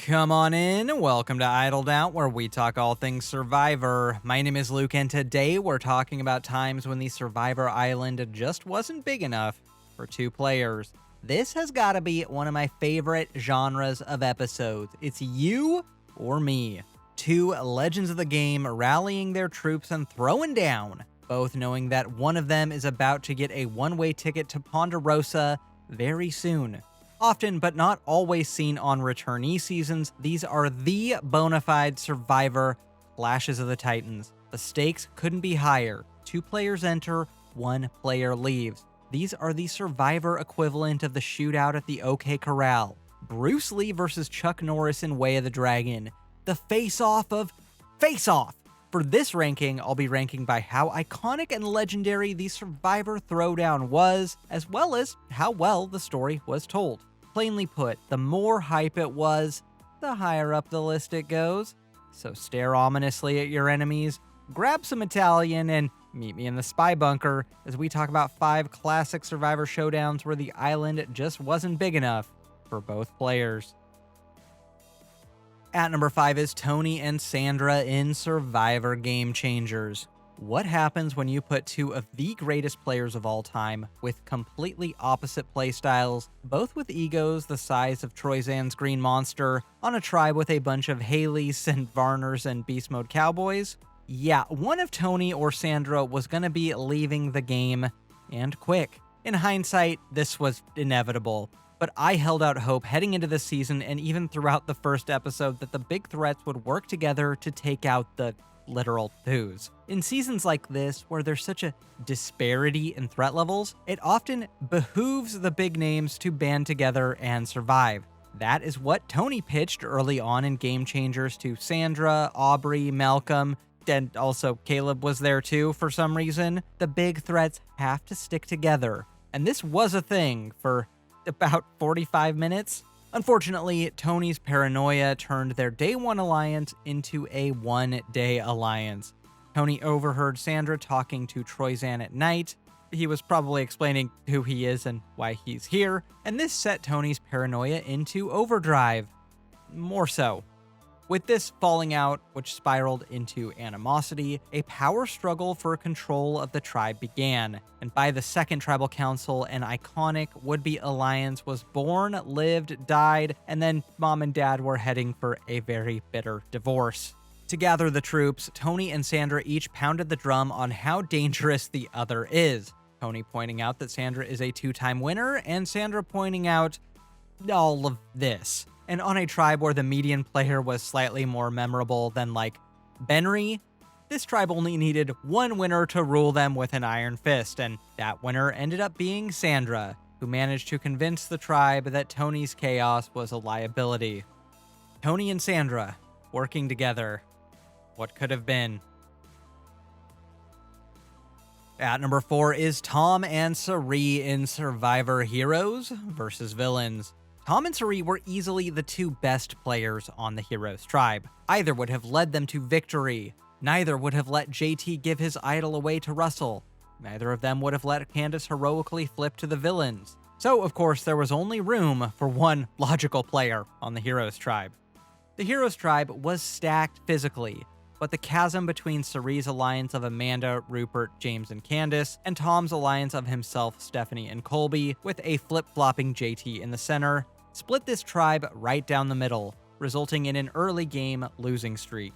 Come on in. Welcome to Idled Out, where we talk all things Survivor. My name is Luke, and today we're talking about times when the Survivor Island just wasn't big enough for two players. This has got to be one of my favorite genres of episodes. It's you or me. Two legends of the game rallying their troops and throwing down, both knowing that one of them is about to get a one-way ticket to Ponderosa very soon. Often, but not always seen on returnee seasons, these are the bona fide Survivor Clashes of the Titans. The stakes couldn't be higher. Two players enter, one player leaves. These are the Survivor equivalent of the shootout at the OK Corral. Bruce Lee versus Chuck Norris in Way of the Dragon. The face-off of face-off. For this ranking, I'll be ranking by how iconic and legendary the Survivor Throwdown was, as well as how well the story was told. Plainly put, the more hype it was, the higher up the list it goes. So stare ominously at your enemies, grab some Italian, and meet me in the spy bunker as we talk about 5 classic Survivor showdowns where the island just wasn't big enough for both players. At number 5 is Tony and Sandra in Survivor Game Changers. What happens when you put two of the greatest players of all time with completely opposite playstyles, both with egos the size of Troyzan's Green Monster, on a tribe with a bunch of Haleys and Varners and Beast Mode Cowboys? Yeah, one of Tony or Sandra was gonna be leaving the game, and quick. In hindsight, this was inevitable, but I held out hope heading into the season and even throughout the first episode that the big threats would work together to take out the literal who's. In seasons like this, where there's such a disparity in threat levels, it often behooves the big names to band together and survive. That is what Tony pitched early on in Game Changers to Sandra, Aubrey, Malcolm, and also Caleb was there too for some reason. The big threats have to stick together. And this was a thing for about 45 minutes. Unfortunately, Tony's paranoia turned their day one alliance into a one-day alliance. Tony overheard Sandra talking to Troyzan at night. He was probably explaining who he is and why he's here, and this set Tony's paranoia into overdrive. More so. With this falling out, which spiraled into animosity, a power struggle for control of the tribe began, and by the second tribal council, an iconic would-be alliance was born, lived, died, and then mom and dad were heading for a very bitter divorce. To gather the troops, Tony and Sandra each pounded the drum on how dangerous the other is. Tony pointing out that Sandra is a 2-time winner, and Sandra pointing out all of this. And on a tribe where the median player was slightly more memorable than, like, Benry, this tribe only needed one winner to rule them with an iron fist, and that winner ended up being Sandra, who managed to convince the tribe that Tony's chaos was a liability. Tony and Sandra, working together. What could have been? At number 4 is Tom and Cirie in Survivor Heroes vs. Villains. Tom and Cirie were easily the two best players on the Heroes tribe. Either would have led them to victory. Neither would have let JT give his idol away to Russell. Neither of them would have let Candace heroically flip to the villains. So, of course, there was only room for one logical player on the Heroes tribe. The Heroes tribe was stacked physically, but the chasm between Cirie's alliance of Amanda, Rupert, James, and Candace, and Tom's alliance of himself, Stephanie, and Colby, with a flip-flopping JT in the center, split this tribe right down the middle, resulting in an early game losing streak.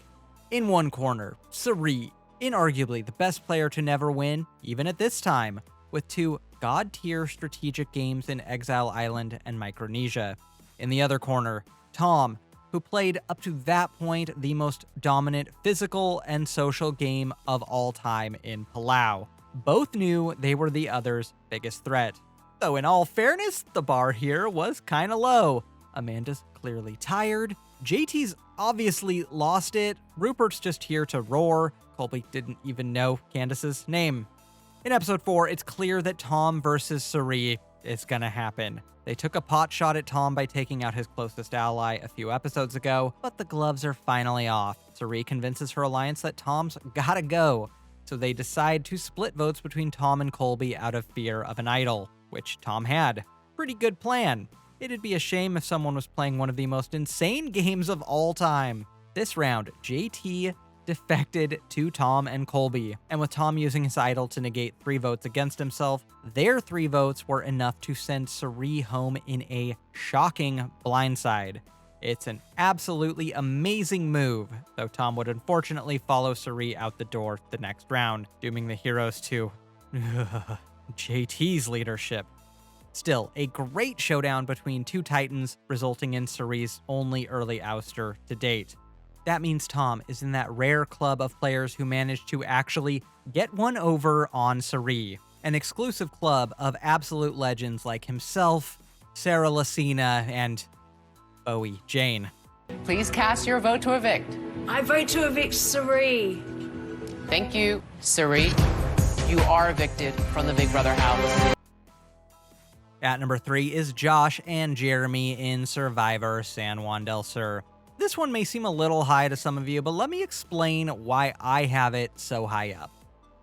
In one corner, Cirie, inarguably the best player to never win, even at this time, with 2 god-tier strategic games in Exile Island and Micronesia. In the other corner, Tom, who played up to that point the most dominant physical and social game of all time in Palau. Both knew they were the other's biggest threat. Though in all fairness, the bar here was kinda low. Amanda's clearly tired, JT's obviously lost it, Rupert's just here to roar, Colby didn't even know Candace's name. In episode 4, it's clear that Tom versus Cirie is gonna happen. They took a pot shot at Tom by taking out his closest ally a few episodes ago, but the gloves are finally off. Cirie convinces her alliance that Tom's gotta go, so they decide to split votes between Tom and Colby out of fear of an idol, which Tom had. Pretty good plan. It'd be a shame if someone was playing one of the most insane games of all time. This round, JT defected to Tom and Colby, and with Tom using his idol to negate 3 votes against himself, their 3 votes were enough to send Cirie home in a shocking blindside. It's an absolutely amazing move, though Tom would unfortunately follow Cirie out the door the next round, dooming the heroes to JT's leadership. Still, a great showdown between 2 titans, resulting in Cirie's only early ouster to date. That means Tom is in that rare club of players who managed to actually get one over on Cirie, an exclusive club of absolute legends like himself, Sarah Lacina, and Bowie Jane. Please cast your vote to evict. I vote to evict Cirie. Thank you, Cirie. You are evicted from the Big Brother house. At number 3 is Josh and Jeremy in Survivor San Juan del Sur. This one may seem a little high to some of you, but let me explain why I have it so high up.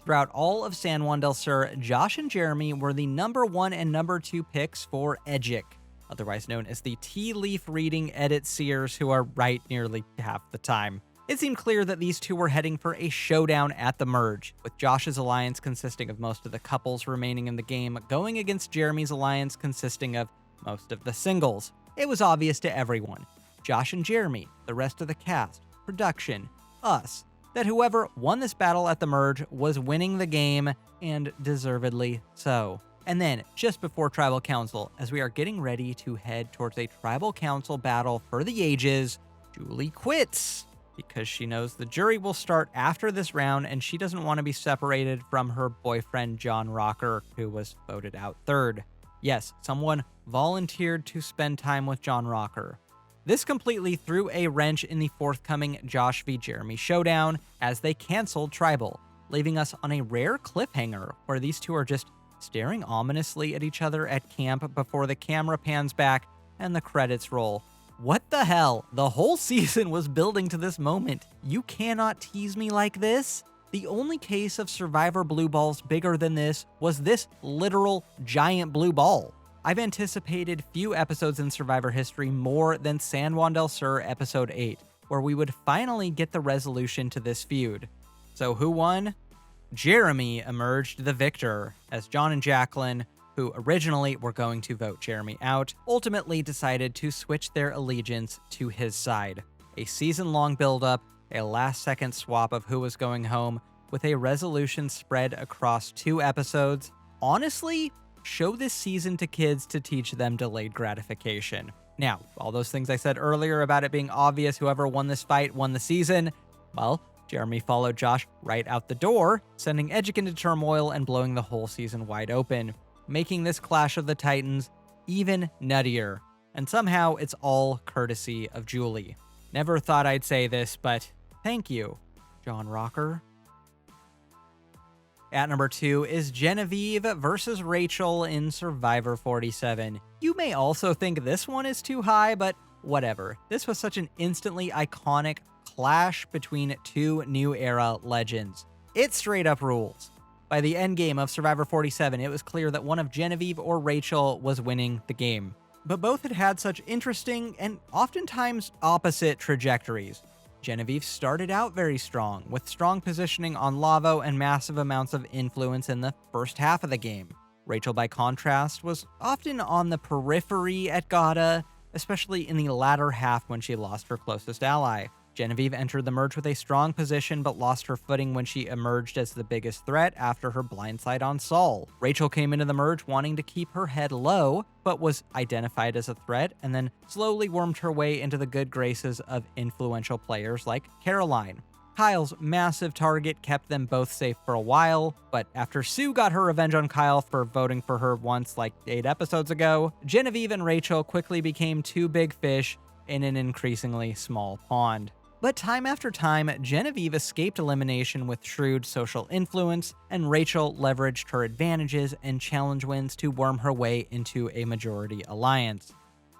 Throughout all of San Juan del Sur, Josh and Jeremy were the number 1 and number 2 picks for Edgic, otherwise known as the tea leaf reading edit seers who are right nearly half the time. It seemed clear that these two were heading for a showdown at the merge, with Josh's alliance consisting of most of the couples remaining in the game going against Jeremy's alliance consisting of most of the singles. It was obvious to everyone, Josh and Jeremy, the rest of the cast, production, us, that whoever won this battle at the merge was winning the game, and deservedly so. And then, just before Tribal Council, as we are getting ready to head towards a Tribal Council battle for the ages, Julie quits, because she knows the jury will start after this round and she doesn't want to be separated from her boyfriend John Rocker, who was voted out 3rd. Yes, someone volunteered to spend time with John Rocker. This completely threw a wrench in the forthcoming Josh v. Jeremy showdown as they canceled Tribal, leaving us on a rare cliffhanger where these two are just staring ominously at each other at camp before the camera pans back and the credits roll. What the hell? The whole season was building to this moment. You cannot tease me like this. The only case of Survivor blue balls bigger than this was this literal giant blue ball. I've anticipated few episodes in Survivor history more than San Juan del Sur episode 8, where we would finally get the resolution to this feud. So who won? Jeremy emerged the victor, as John and Jacqueline, who originally were going to vote Jeremy out, ultimately decided to switch their allegiance to his side. A season-long build-up, a last-second swap of who was going home, with a resolution spread across 2 episodes. Honestly, show this season to kids to teach them delayed gratification. Now, all those things I said earlier about it being obvious whoever won this fight won the season, well, Jeremy followed Josh right out the door, sending Edgic into turmoil and blowing the whole season wide open, making this clash of the Titans even nuttier. And somehow it's all courtesy of Julie. Never thought I'd say this, but thank you, John Rocker. At number 2 is Genevieve versus Rachel in Survivor 47. You may also think this one is too high, but whatever. This was such an instantly iconic clash between 2 new era legends. It straight up rules. By the endgame of Survivor 47, it was clear that one of Genevieve or Rachel was winning the game. But both had had such interesting and oftentimes opposite trajectories. Genevieve started out very strong, with strong positioning on Lavo and massive amounts of influence in the first half of the game. Rachel, by contrast, was often on the periphery at Gata, especially in the latter half when she lost her closest ally. Genevieve entered the merge with a strong position but lost her footing when she emerged as the biggest threat after her blindside on Saul. Rachel came into the merge wanting to keep her head low, but was identified as a threat and then slowly wormed her way into the good graces of influential players like Caroline. Kyle's massive target kept them both safe for a while, but after Sue got her revenge on Kyle for voting for her once like 8 episodes ago, Genevieve and Rachel quickly became 2 big fish in an increasingly small pond. But time after time, Genevieve escaped elimination with shrewd social influence, and Rachel leveraged her advantages and challenge wins to worm her way into a majority alliance.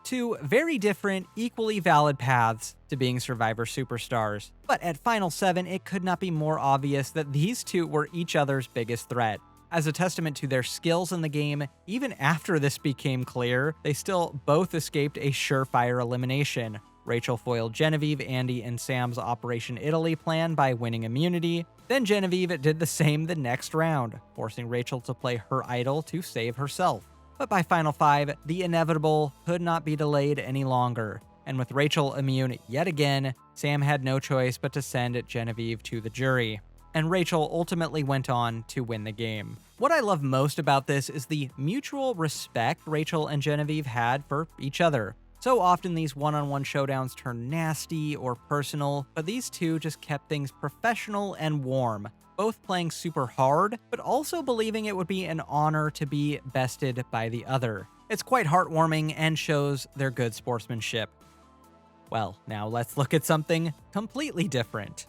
2 very different, equally valid paths to being Survivor superstars. But at Final 7, it could not be more obvious that these 2 were each other's biggest threat. As a testament to their skills in the game, even after this became clear, they still both escaped a surefire elimination. Rachel foiled Genevieve, Andy, and Sam's Operation Italy plan by winning immunity. Then Genevieve did the same the next round, forcing Rachel to play her idol to save herself. But by Final 5, the inevitable could not be delayed any longer. And with Rachel immune yet again, Sam had no choice but to send Genevieve to the jury. And Rachel ultimately went on to win the game. What I love most about this is the mutual respect Rachel and Genevieve had for each other. So often these one-on-one showdowns turn nasty or personal, but these two just kept things professional and warm, both playing super hard, but also believing it would be an honor to be bested by the other. It's quite heartwarming and shows their good sportsmanship. Well, now let's look at something completely different.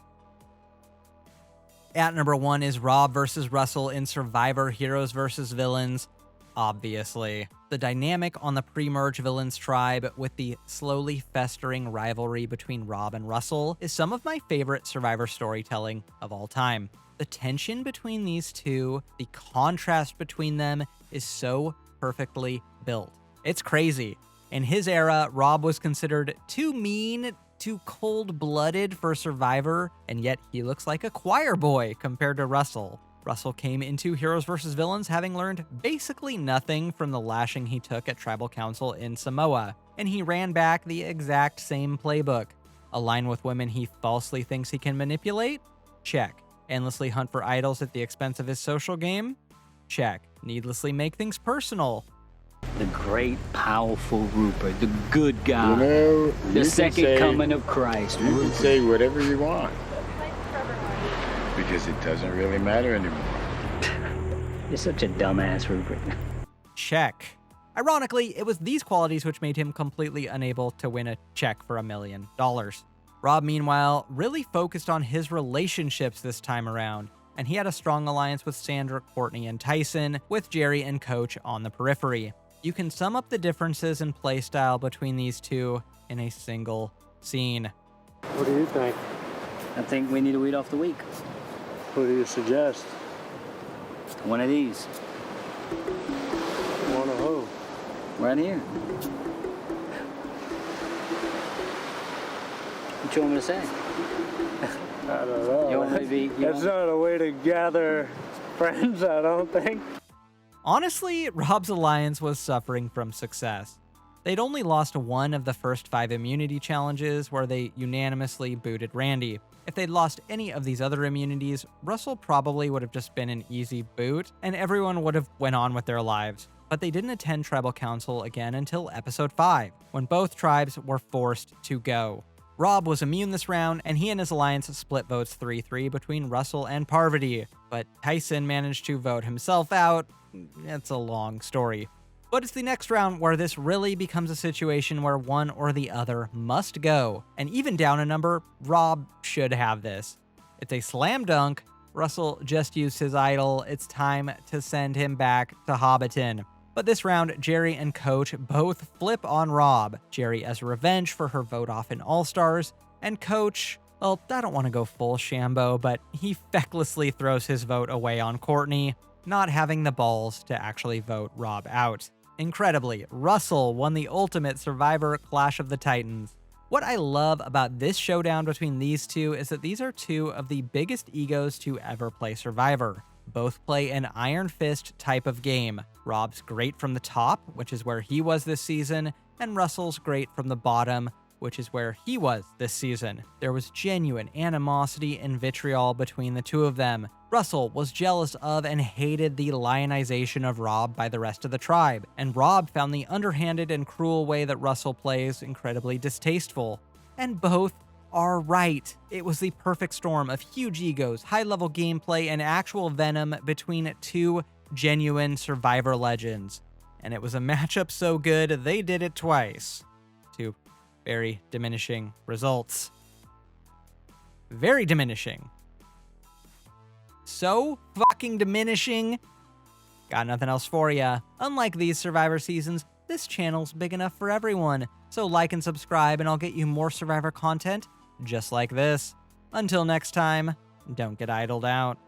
At number 1 is Rob versus Russell in Survivor Heroes vs. Villains. Obviously, the dynamic on the pre-merge Villains tribe with the slowly festering rivalry between Rob and Russell is some of my favorite Survivor storytelling of all time. The tension between these two, the contrast between them is so perfectly built. It's crazy. In his era, Rob was considered too mean, too cold-blooded for Survivor, and yet he looks like a choir boy compared to Russell. Russell came into Heroes vs. Villains having learned basically nothing from the lashing he took at Tribal Council in Samoa, and he ran back the exact same playbook. Align with women he falsely thinks he can manipulate? Check. Endlessly hunt for idols at the expense of his social game? Check. Needlessly make things personal? The great, powerful Rupert, the good guy, you know, the second coming of Christ. You can say whatever you want, because it doesn't really matter anymore. You're such a dumbass, Rupert. Check. Ironically, it was these qualities which made him completely unable to win a check for $1 million. Rob, meanwhile, really focused on his relationships this time around, and he had a strong alliance with Sandra, Courtney, and Tyson, with Jerry and Coach on the periphery. You can sum up the differences in playstyle between these two in a single scene. What do you think? I think we need a weed off the week. What do you suggest? One of these. One of who? Right here. What you want me to say? I don't know. You want me to be... That's not a way to gather friends, I don't think. Honestly, Rob's alliance was suffering from success. They'd only lost one of the first 5 immunity challenges where they unanimously booted Randy. If they'd lost any of these other immunities, Russell probably would have just been an easy boot, and everyone would have went on with their lives. But they didn't attend Tribal Council again until episode 5, when both tribes were forced to go. Rob was immune this round, and he and his alliance split votes 3-3 between Russell and Parvati, but Tyson managed to vote himself out. It's a long story. But it's the next round where this really becomes a situation where one or the other must go. And even down a number, Rob should have this. It's a slam dunk. Russell just used his idol. It's time to send him back to Hobbiton. But this round, Jerry and Coach both flip on Rob. Jerry as revenge for her vote off in All-Stars, and Coach, well, I don't want to go full Shambo, but he fecklessly throws his vote away on Courtney, not having the balls to actually vote Rob out. Incredibly, Russell won the ultimate Survivor Clash of the Titans. What I love about this showdown between these two is that these are two of the biggest egos to ever play Survivor. Both play an Iron Fist type of game. Rob's great from the top, which is where he was this season, and Russell's great from the bottom, which is where he was this season. There was genuine animosity and vitriol between the two of them. Russell was jealous of and hated the lionization of Rob by the rest of the tribe, and Rob found the underhanded and cruel way that Russell plays incredibly distasteful. And both are right. It was the perfect storm of huge egos, high-level gameplay, and actual venom between two genuine Survivor legends. And it was a matchup so good, they did it twice. To very diminishing results. Very diminishing. So fucking diminishing. Got nothing else for ya. Unlike these Survivor seasons, this channel's big enough for everyone. So like and subscribe and I'll get you more Survivor content just like this. Until next time, don't get idled out.